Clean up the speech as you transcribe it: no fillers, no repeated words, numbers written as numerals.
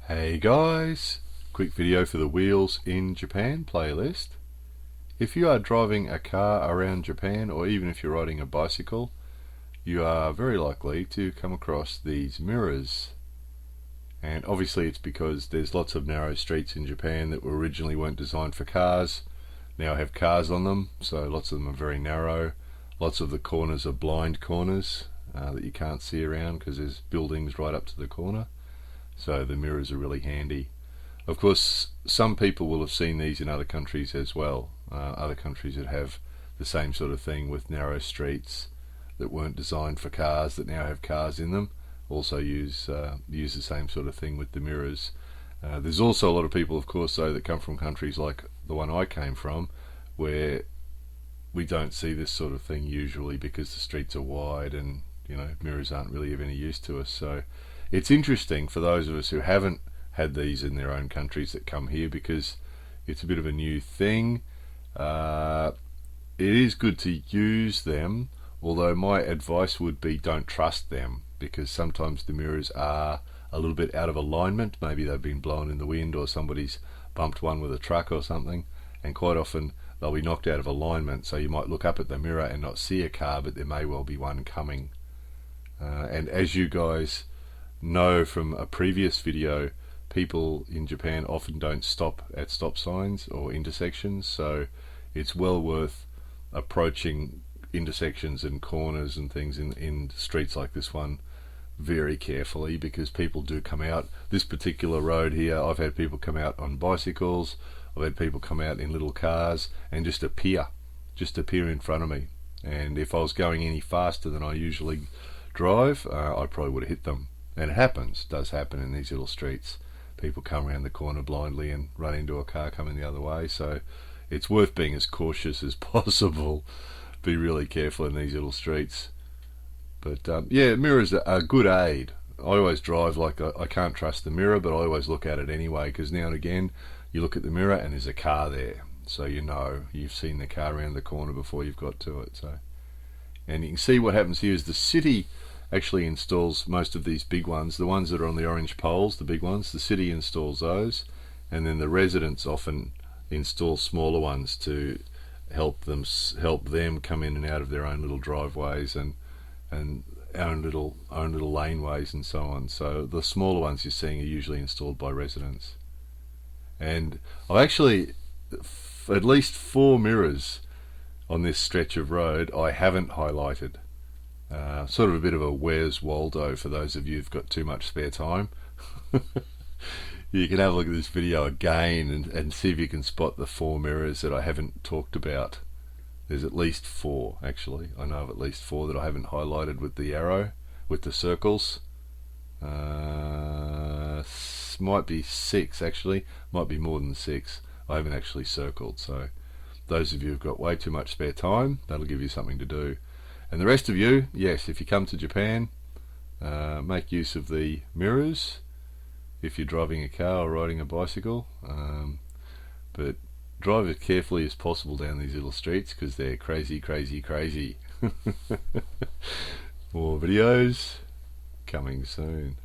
Hey guys, quick video for the Wheels in Japan playlist. If you are driving a car around Japan, or even if you're riding a bicycle, you are very likely to come across these mirrors. And obviously it's because there's lots of narrow streets in Japan that originally weren't designed for cars, now have cars on them, so lots of them are very narrow. Lots of the corners are blind corners that you can't see around because there's buildings right up to the corner. So the mirrors are really handy. Of course, some people will have seen these in other countries as well. Other countries that have the same sort of thing with narrow streets that weren't designed for cars that now have cars in them also use the same sort of thing with the mirrors. There's also a lot of people, of course, though, that come from countries like the one I came from, where we don't see this sort of thing usually because the streets are wide and mirrors aren't really of any use to us. So it's interesting for those of us who haven't had these in their own countries that come here, because it's a bit of a new thing. It is good to use them, although my advice would be don't trust them, because sometimes the mirrors are a little bit out of alignment. Maybe they've been blown in the wind or somebody's bumped one with a truck or something, and quite often they'll be knocked out of alignment, so you might look up at the mirror and not see a car, but there may well be one coming. And as you guys know from a previous video, people in Japan often don't stop at stop signs or intersections, so it's well worth approaching intersections and corners and things in streets like this one very carefully, because people do come out. This particular road here, I've had people come out on bicycles, I've had people come out in little cars and just appear in front of me, and if I was going any faster than I usually drive, I probably would have hit them. And it does happen in these little streets. People come around the corner blindly and run into a car coming the other way, so it's worth being as cautious as possible. Be really careful in these little streets. But yeah, mirrors are a good aid. I always drive like I can't trust the mirror, but I always look at it anyway, because now and again you look at the mirror and there's a car there, so you've seen the car around the corner before you've got to it. So, and you can see what happens here is the city actually installs most of these big ones, the ones that are on the orange poles, the big ones. The city installs those, and then the residents often install smaller ones to help them come in and out of their own little driveways and own little laneways and so on. So the smaller ones you're seeing are usually installed by residents. And I've actually at least 4 mirrors on this stretch of road I haven't highlighted. Sort of a bit of a Where's Waldo for those of you who've got too much spare time. You can have a look at this video again and see if you can spot the 4 mirrors that I haven't talked about. There's at least 4, actually. I know of at least 4 that I haven't highlighted with the arrow, with the circles. Might be 6 actually, might be more than 6. I haven't actually circled, so those of you who've got way too much spare time, that'll give you something to do. And the rest of you, yes, if you come to Japan, make use of the mirrors if you're driving a car or riding a bicycle, but drive as carefully as possible down these little streets, because they're crazy. More videos coming soon.